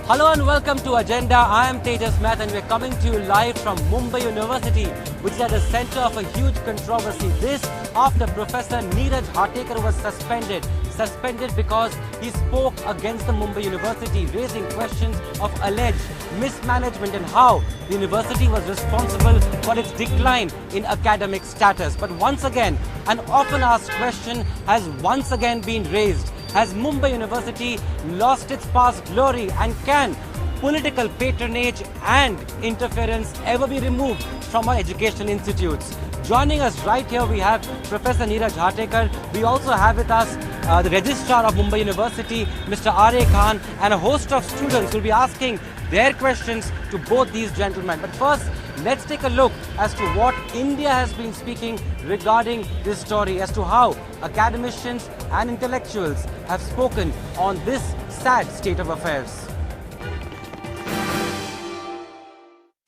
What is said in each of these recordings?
Hello and welcome to Agenda. I am Tejas Math and we are coming to you live from Mumbai University, which is at the center of a huge controversy. This after Professor Neeraj Hatekar was suspended. Suspended because he spoke against the Mumbai University, raising questions of alleged mismanagement and how the university was responsible for its decline in academic status. But once again, an often asked question has once again been raised. Has Mumbai University lost its past glory, and can political patronage and interference ever be removed from our educational institutes? Joining us right here we have Professor Neeraj Hatekar. We also have with us the Registrar of Mumbai University, Mr. R.A. Khan, and a host of students who will be asking their questions to both these gentlemen. But first, let's take a look as to what India has been speaking regarding this story, as to how academicians and intellectuals have spoken on this sad state of affairs.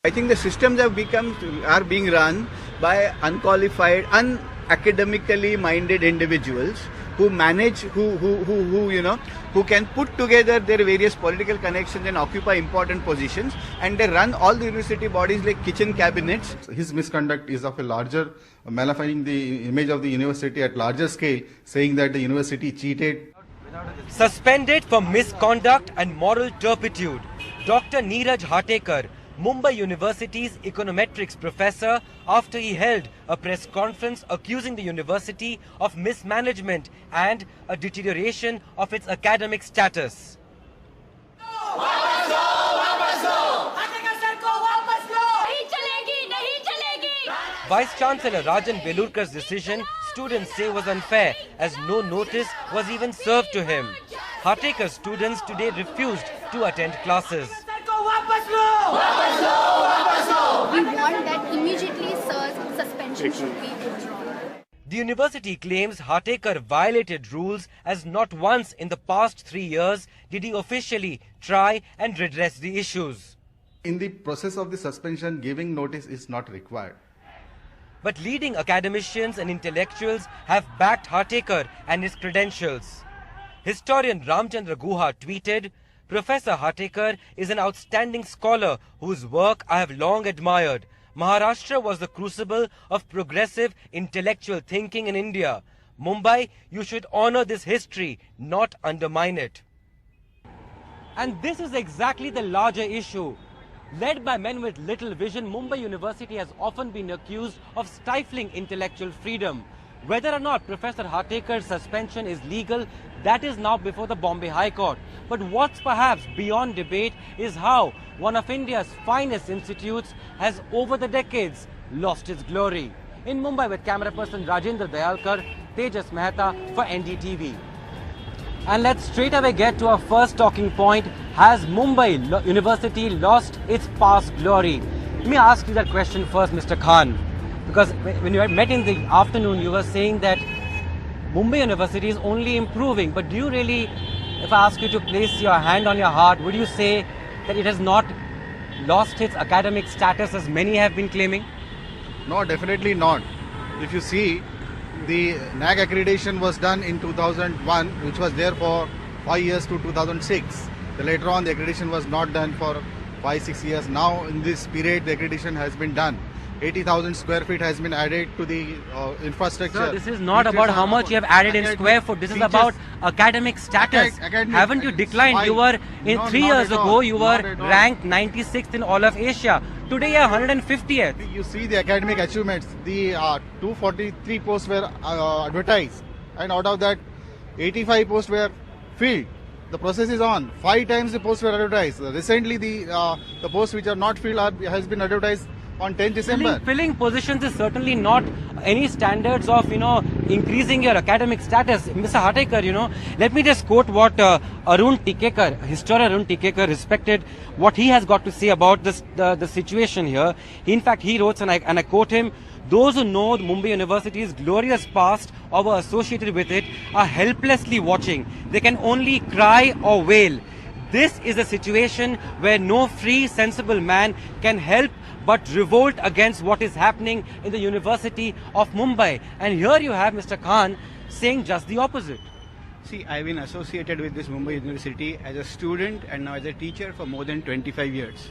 I think the systems are being run by unqualified, unacademically minded individuals who manage, who can put together their various political connections and occupy important positions, and they run all the university bodies like kitchen cabinets. His misconduct is of a larger, magnifying the image of the university at larger scale, saying that the university cheated. Suspended for misconduct and moral turpitude, Dr. Neeraj Hatekar, Mumbai University's econometrics professor, after he held a press conference accusing the university of mismanagement and a deterioration of its academic status. Vice Chancellor Rajan Belurkar's decision, students say, was unfair, as no notice was even served to him. Hatekar's students today refused to attend classes. We want that immediately Sir's suspension should be withdrawn. The university claims Hatekar violated rules, as not once in the past 3 years did he officially try and redress the issues. In the process of the suspension, giving notice is not required. But leading academicians and intellectuals have backed Hatekar and his credentials. Historian Ramchandra Guha tweeted, "Professor Hatekar is an outstanding scholar whose work I have long admired. Maharashtra was the crucible of progressive intellectual thinking in India. Mumbai, you should honor this history, not undermine it." And this is exactly the larger issue. Led by men with little vision, Mumbai University has often been accused of stifling intellectual freedom. Whether or not Professor Hatekar's suspension is legal, that is now before the Bombay High Court. But what's perhaps beyond debate is how one of India's finest institutes has over the decades lost its glory. In Mumbai with camera person Rajendra Dayalkar, Tejas Mehta for NDTV. And let's straight away get to our first talking point. Has Mumbai University lost its past glory? Let me ask you that question first, Mr. Khan. Because when you had met in the afternoon, you were saying that Mumbai University is only improving. But do you really, if I ask you to place your hand on your heart, would you say that it has not lost its academic status as many have been claiming? No, definitely not. If you see, the NAG accreditation was done in 2001, which was there for 5 years to 2006. Later on, the accreditation was not done for 5-6 years. Now, in this period, the accreditation has been done. 80,000 square feet has been added to the infrastructure. Sir, this is not about how much you have added in square foot. This is about academic status. Haven't you declined? You were, in 3 years ago, you were ranked 96th in all of Asia. Today you are 150th. You see the academic achievements. The 243 posts were advertised, and out of that, 85 posts were filled. The process is on. 5 times the posts were advertised. Recently, the posts which are not filled has been advertised on 10th December. Filling positions is certainly not any standards of, increasing your academic status. Mr. Hatekar, let me just quote what Arun Tikekar, historian Arun Tikekar, respected, what he has got to say about this, the situation here. In fact, he wrote, and I quote him, "Those who know Mumbai University's glorious past or were associated with it are helplessly watching. They can only cry or wail. This is a situation where no free, sensible man can help but revolt against what is happening in the University of Mumbai." And here you have Mr. Khan saying just the opposite. See, I've been associated with this Mumbai University as a student and now as a teacher for more than 25 years.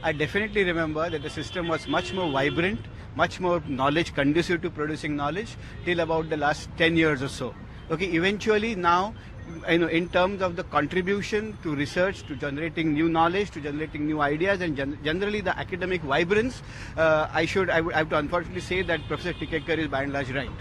I definitely remember that the system was much more vibrant, much more knowledge conducive to producing knowledge till about the last 10 years or so. Okay, eventually now, in terms of the contribution to research, to generating new knowledge, to generating new ideas, and generally the academic vibrance, I would have to unfortunately say that Professor Tikekar is by and large right.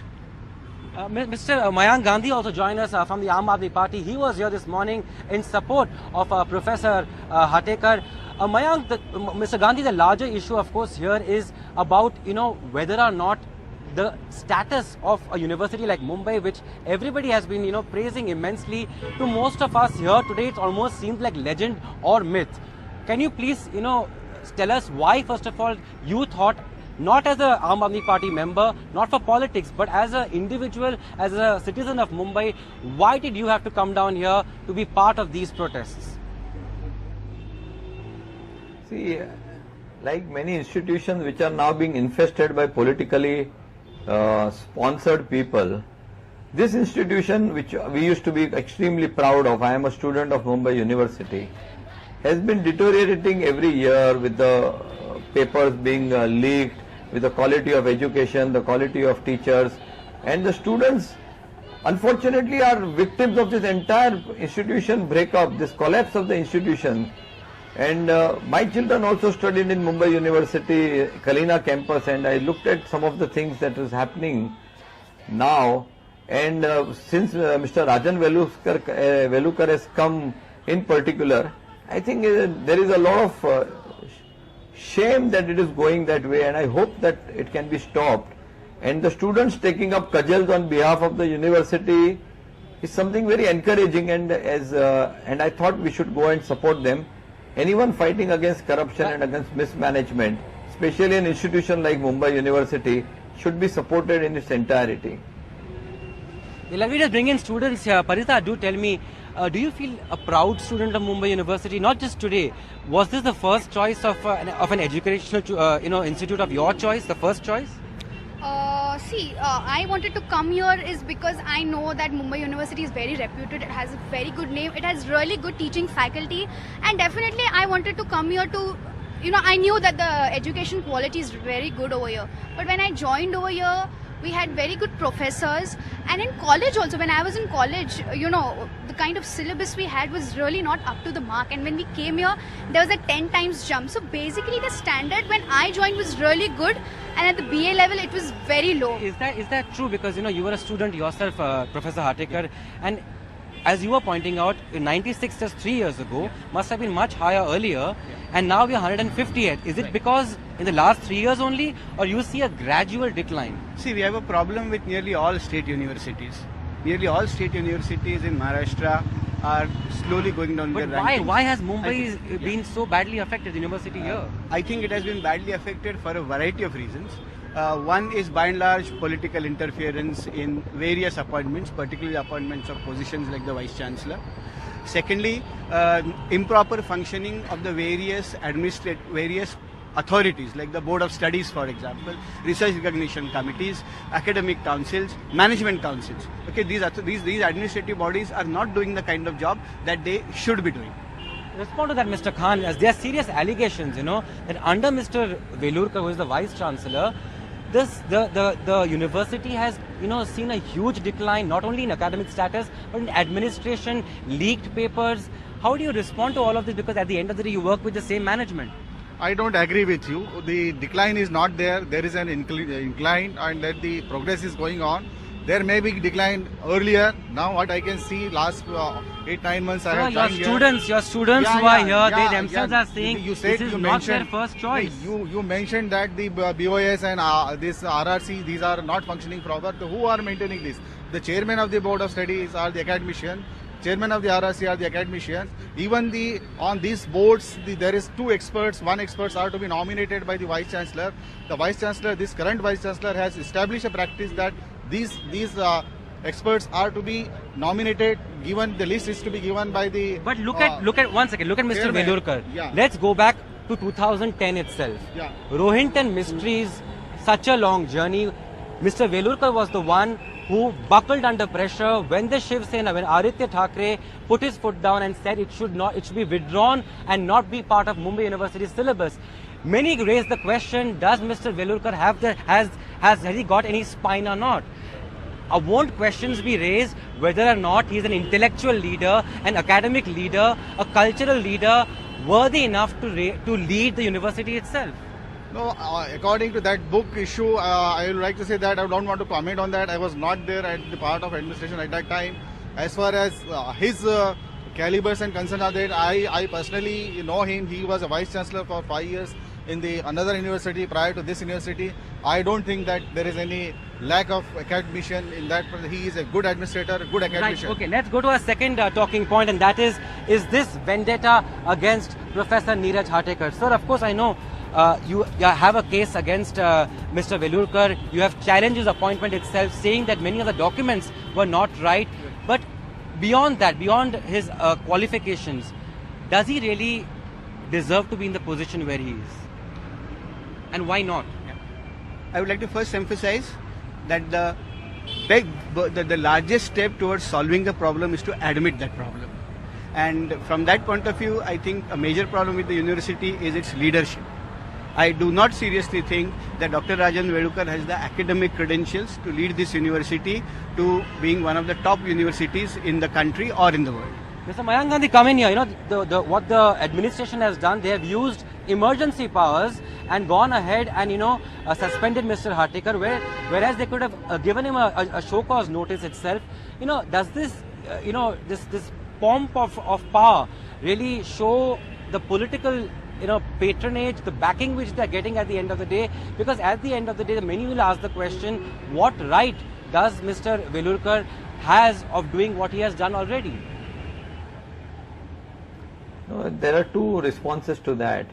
Mr. Mayank Gandhi also joined us from the Aam Aadmi Party. He was here this morning in support of Professor Hatekar. Mayank, Mr. Gandhi, the larger issue, of course, here is about, whether or not the status of a university like Mumbai, which everybody has been, praising immensely, to most of us here today, it almost seems like legend or myth. Can you please, tell us why, first of all, you thought, not as a Aam Aadmi Party member, not for politics, but as an individual, as a citizen of Mumbai, why did you have to come down here to be part of these protests? See, like many institutions which are now being infested by politically sponsored people, this institution, which we used to be extremely proud of, I am a student of Mumbai University, has been deteriorating every year with the papers being leaked, with the quality of education, the quality of teachers, and the students unfortunately are victims of this entire institution breakup, this collapse of the institution. And my children also studied in Mumbai University, Kalina campus, and I looked at some of the things that is happening now. And since Mr. Rajan Velurkar has come in particular, I think there is a lot of shame that it is going that way, and I hope that it can be stopped. And the students taking up cudgels on behalf of the university is something very encouraging, and and I thought we should go and support them. Anyone fighting against corruption and against mismanagement, especially an institution like Mumbai University, should be supported in its entirety. Let me just bring in students here. Parita, do tell me, do you feel a proud student of Mumbai University? Not just today. Was this the first choice of an educational institute of your choice, the first choice? I wanted to come here is because I know that Mumbai University is very reputed. It has a very good name. It has really good teaching faculty, and definitely I wanted to come here to, I knew that the education quality is very good over here. But when I joined over here, we had very good professors, and in college also, when I was in college, the kind of syllabus we had was really not up to the mark, and when we came here, there was a 10 times jump. So basically the standard when I joined was really good, and at the BA level it was very low. Is that true? Because you were a student yourself, Professor Hatekar, and as you were pointing out, in 96, just 3 years ago, must have been much higher earlier, and now we are 158. Is it because in the last 3 years only, or you see a gradual decline? See, we have a problem with nearly all state universities. Nearly all state universities in Maharashtra are slowly going down But the rankings. why has Mumbai been so badly affected, the university here? I think it has been badly affected for a variety of reasons. One is by and large political interference in various appointments, particularly appointments of positions like the Vice Chancellor. Secondly, improper functioning of the various authorities like the Board of Studies, for example, research recognition committees, academic councils, management councils. Okay, these administrative bodies are not doing the kind of job that they should be doing. Respond to that, Mr. Khan, as there are serious allegations, that under Mr. Velurkar, who is the Vice Chancellor, the university has, seen a huge decline, not only in academic status, but in administration, leaked papers. How do you respond to all of this? Because at the end of the day, you work with the same management. I don't agree with you. The decline is not there. There is an incline, and that the progress is going on. There may be decline earlier. Now what I can see, last 8-9 months I have joined here. Your students who are here, they themselves are saying this is not their first choice. You mentioned that the BOS and this RRC, these are not functioning proper. Who are maintaining this? The chairman of the Board of Studies are the academician. Chairman of the RRC are the academicians. Even on these boards, there is 2 experts. 1 experts are to be nominated by the Vice Chancellor. The Vice Chancellor, this current Vice Chancellor, has established a practice that these experts are to be nominated. Given the list is to be given by the. But look at 1 second. Look at Mr. Velurkar. Yeah. Let's go back to 2010 itself. Yeah. Rohinton Mysteries, such a long journey. Mr. Velurkar was the one who buckled under pressure when the Shiv Sena, when Aditya Thackeray put his foot down and said it should be withdrawn and not be part of Mumbai University's syllabus. Many raised the question, does Mr. Velurkar has he got any spine or not? Won't questions be raised whether or not he is an intellectual leader, an academic leader, a cultural leader worthy enough to lead the university itself? No, according to that book issue, I would like to say that I don't want to comment on that. I was not there at the part of administration at that time. As far as his calibers and concerns are there, I personally know him. He was a vice chancellor for 5 years in another university prior to this university. I don't think that there is any lack of academician in that. He is a good administrator, a good academician. Right. Okay, let's go to our second talking point, and that is this vendetta against Professor Neeraj Hatekar? Sir, of course I know you have a case against Mr. Velurkar. You have challenged his appointment itself, saying that many of the documents were not right. But beyond that, beyond his qualifications, does he really deserve to be in the position where he is? And why not? I would like to first emphasize that the largest step towards solving the problem is to admit that problem. And from that point of view, I think a major problem with the university is its leadership. I do not seriously think that Dr. Rajan Velurkar has the academic credentials to lead this university to being one of the top universities in the country or in the world. Mr. Mayank Gandhi, come in here. You know, what the administration has done, they have used emergency powers and gone ahead and, suspended Mr. Hatekar, whereas they could have given him a show cause notice itself. Does this, this pomp of power really show the political, patronage, the backing which they are getting at the end of the day? Because at the end of the day, many will ask the question, what right does Mr. Velurkar has of doing what he has done already? No, there are two responses to that.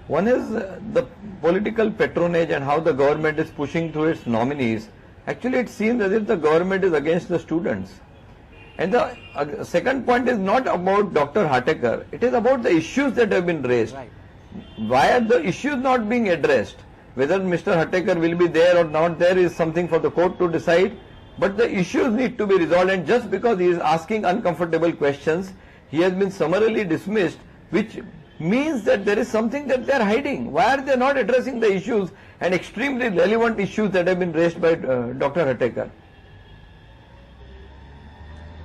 One is the political patronage and how the government is pushing through its nominees. Actually, it seems as if the government is against the students. And the second point is not about Dr. Hatekar. It is about the issues that have been raised. Right. Why are the issues not being addressed? Whether Mr. Hatekar will be there or not there is something for the court to decide. But the issues need to be resolved, and just because he is asking uncomfortable questions, he has been summarily dismissed, which means that there is something that they are hiding. Why are they not addressing the issues and extremely relevant issues that have been raised by Dr. Hatekar?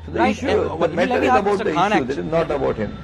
So the Right. issue, the matter is about the issue, it is not about him.